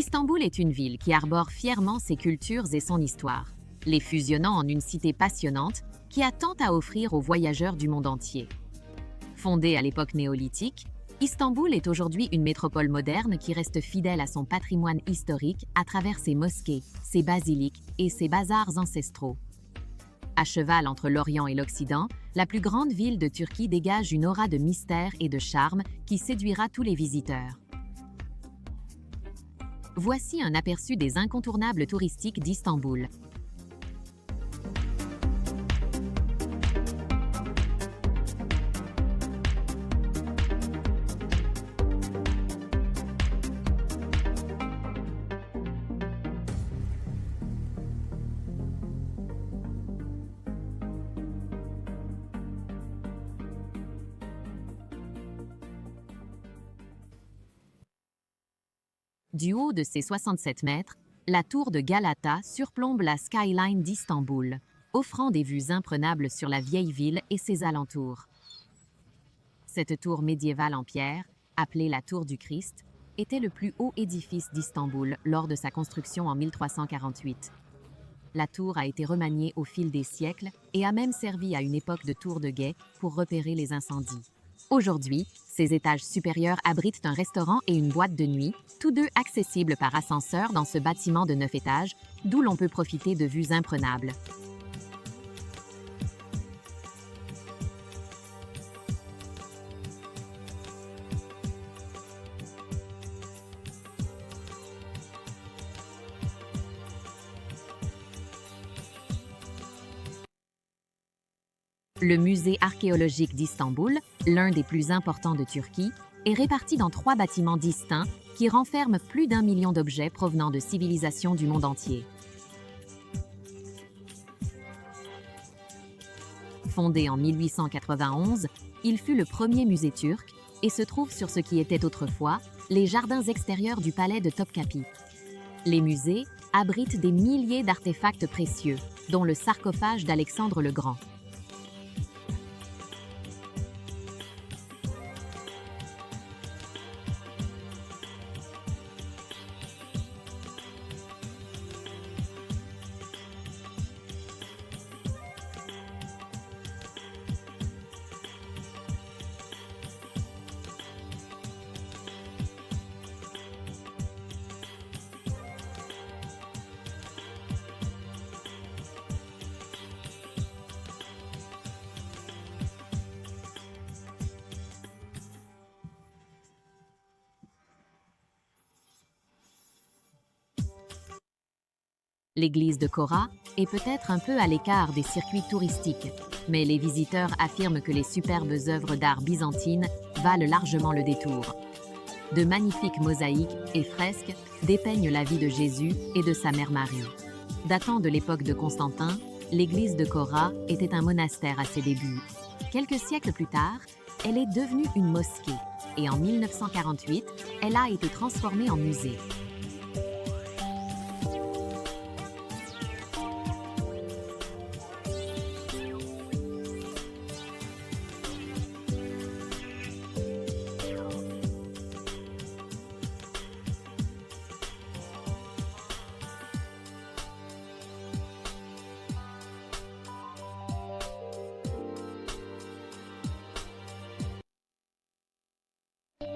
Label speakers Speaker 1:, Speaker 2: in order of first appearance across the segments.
Speaker 1: Istanbul est une ville qui arbore fièrement ses cultures et son histoire, les fusionnant en une cité passionnante qui a tant à offrir aux voyageurs du monde entier. Fondée à l'époque néolithique, Istanbul est aujourd'hui une métropole moderne qui reste fidèle à son patrimoine historique à travers ses mosquées, ses basiliques et ses bazars ancestraux. À cheval entre l'Orient et l'Occident, la plus grande ville de Turquie dégage une aura de mystère et de charme qui séduira tous les visiteurs. Voici un aperçu des incontournables touristiques d'Istanbul. Du haut de ses 67 mètres, la tour de Galata surplombe la skyline d'Istanbul, offrant des vues imprenables sur la vieille ville et ses alentours. Cette tour médiévale en pierre, appelée la Tour du Christ, était le plus haut édifice d'Istanbul lors de sa construction en 1348. La tour a été remaniée au fil des siècles et a même servi à une époque de tour de guet pour repérer les incendies. Aujourd'hui, ses étages supérieurs abritent un restaurant et une boîte de nuit, tous deux accessibles par ascenseur dans ce bâtiment de 9 étages, d'où l'on peut profiter de vues imprenables. Le musée archéologique d'Istanbul, l'un des plus importants de Turquie, est réparti dans 3 bâtiments distincts qui renferment plus d'1 million d'objets provenant de civilisations du monde entier. Fondé en 1891, il fut le premier musée turc et se trouve sur ce qui était autrefois les jardins extérieurs du palais de Topkapi. Les musées abritent des milliers d'artefacts précieux, dont le sarcophage d'Alexandre le Grand. L'église de Kora est peut-être un peu à l'écart des circuits touristiques, mais les visiteurs affirment que les superbes œuvres d'art byzantines valent largement le détour. De magnifiques mosaïques et fresques dépeignent la vie de Jésus et de sa mère Marie. Datant de l'époque de Constantin, l'église de Kora était un monastère à ses débuts. Quelques siècles plus tard, elle est devenue une mosquée et en 1948, elle a été transformée en musée.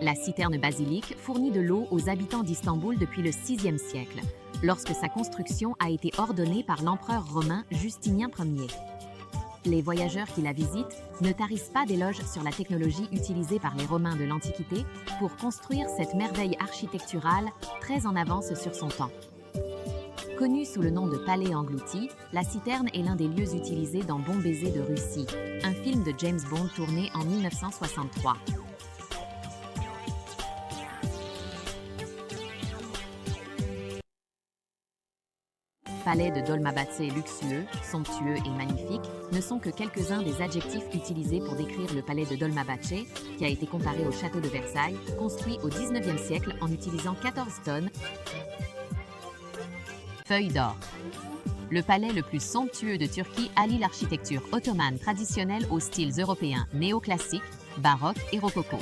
Speaker 1: La citerne basilique fournit de l'eau aux habitants d'Istanbul depuis le VIe siècle, lorsque sa construction a été ordonnée par l'empereur romain Justinien Ier. Les voyageurs qui la visitent ne tarissent pas d'éloges sur la technologie utilisée par les Romains de l'Antiquité pour construire cette merveille architecturale très en avance sur son temps. Connue sous le nom de Palais englouti, la citerne est l'un des lieux utilisés dans Bon baiser de Russie, un film de James Bond tourné en 1963. Palais de Dolmabahçe luxueux, somptueux et magnifique ne sont que quelques-uns des adjectifs utilisés pour décrire le palais de Dolmabahçe, qui a été comparé au château de Versailles, construit au XIXe siècle en utilisant 14 tonnes feuilles d'or. Le palais le plus somptueux de Turquie allie l'architecture ottomane traditionnelle aux styles européens néoclassiques, baroque et rococo.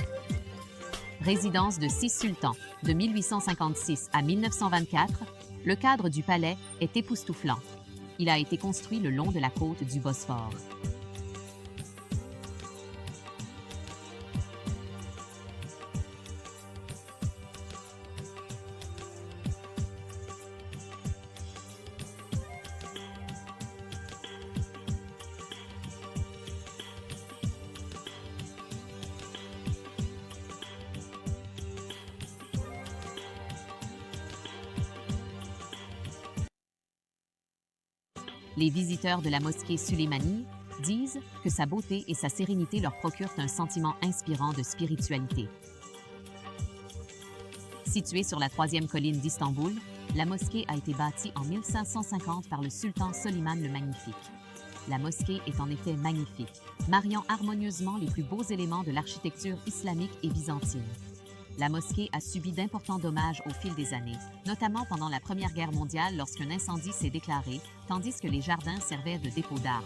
Speaker 1: Résidence de 6 sultans, de 1856 à 1924, le cadre du palais est époustouflant. Il a été construit le long de la côte du Bosphore. Les visiteurs de la mosquée Suleymanie disent que sa beauté et sa sérénité leur procurent un sentiment inspirant de spiritualité. Située sur la 3e colline d'Istanbul, la mosquée a été bâtie en 1550 par le sultan Soliman le Magnifique. La mosquée est en effet magnifique, mariant harmonieusement les plus beaux éléments de l'architecture islamique et byzantine. La mosquée a subi d'importants dommages au fil des années, notamment pendant la Première Guerre mondiale lorsqu'un incendie s'est déclaré, tandis que les jardins servaient de dépôt d'armes.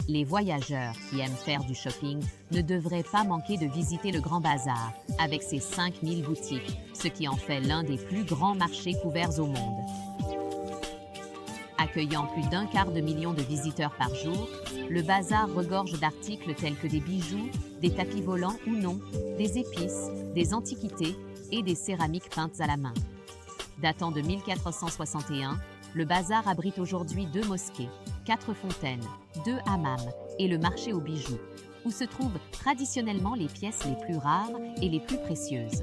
Speaker 1: Les voyageurs qui aiment faire du shopping ne devraient pas manquer de visiter le Grand Bazar, avec ses 5000 boutiques, ce qui en fait l'un des plus grands marchés couverts au monde. Accueillant plus d'1/4 million de visiteurs par jour, le bazar regorge d'articles tels que des bijoux, des tapis volants ou non, des épices, des antiquités et des céramiques peintes à la main. Datant de 1461, le bazar abrite aujourd'hui 2 mosquées, 4 fontaines, 2 hammams et le marché aux bijoux, où se trouvent traditionnellement les pièces les plus rares et les plus précieuses.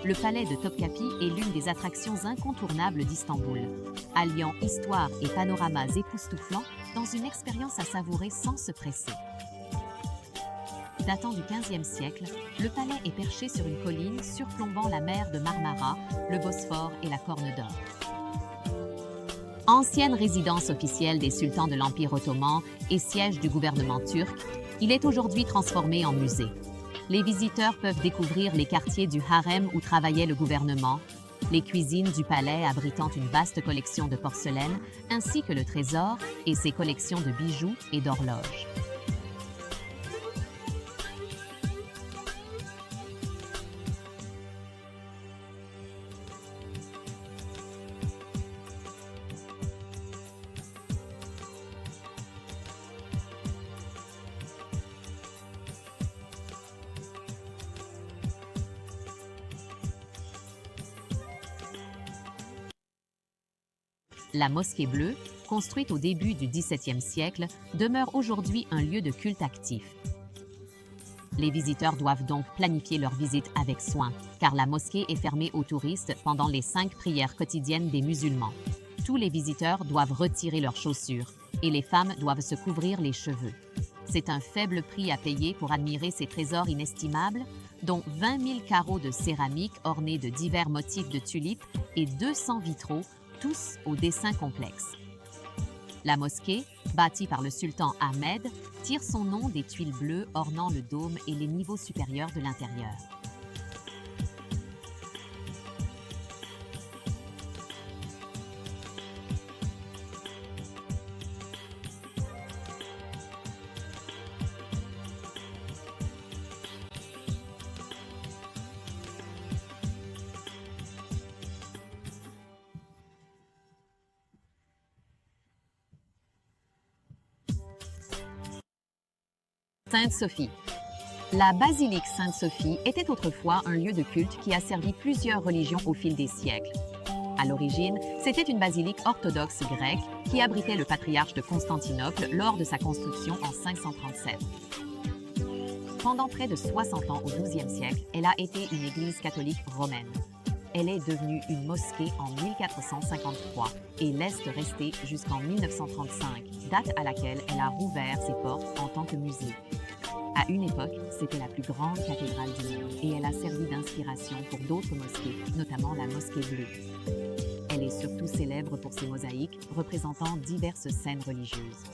Speaker 1: Le palais de Topkapi est l'une des attractions incontournables d'Istanbul, alliant histoire et panoramas époustouflants dans une expérience à savourer sans se presser. Datant du XVe siècle, le palais est perché sur une colline surplombant la mer de Marmara, le Bosphore et la Corne d'Or. Ancienne résidence officielle des sultans de l'Empire ottoman et siège du gouvernement turc, il est aujourd'hui transformé en musée. Les visiteurs peuvent découvrir les quartiers du harem où travaillait le gouvernement, les cuisines du palais abritant une vaste collection de porcelaine, ainsi que le trésor et ses collections de bijoux et d'horloges. La mosquée bleue, construite au début du XVIIe siècle, demeure aujourd'hui un lieu de culte actif. Les visiteurs doivent donc planifier leur visite avec soin, car la mosquée est fermée aux touristes pendant les 5 prières quotidiennes des musulmans. Tous les visiteurs doivent retirer leurs chaussures et les femmes doivent se couvrir les cheveux. C'est un faible prix à payer pour admirer ces trésors inestimables, dont 20 000 carreaux de céramique ornés de divers motifs de tulipes et 200 vitraux, tous au dessin complexe. La mosquée, bâtie par le sultan Ahmed, tire son nom des tuiles bleues ornant le dôme et les niveaux supérieurs de l'intérieur. Sainte Sophie. La basilique Sainte-Sophie était autrefois un lieu de culte qui a servi plusieurs religions au fil des siècles. À l'origine, c'était une basilique orthodoxe grecque qui abritait le patriarche de Constantinople lors de sa construction en 537. Pendant près de 60 ans au XIIe siècle, elle a été une église catholique romaine. Elle est devenue une mosquée en 1453 et laisse rester jusqu'en 1935, date à laquelle elle a rouvert ses portes en tant que musée. À une époque, c'était la plus grande cathédrale du monde et elle a servi d'inspiration pour d'autres mosquées, notamment la mosquée bleue. Elle est surtout célèbre pour ses mosaïques représentant diverses scènes religieuses.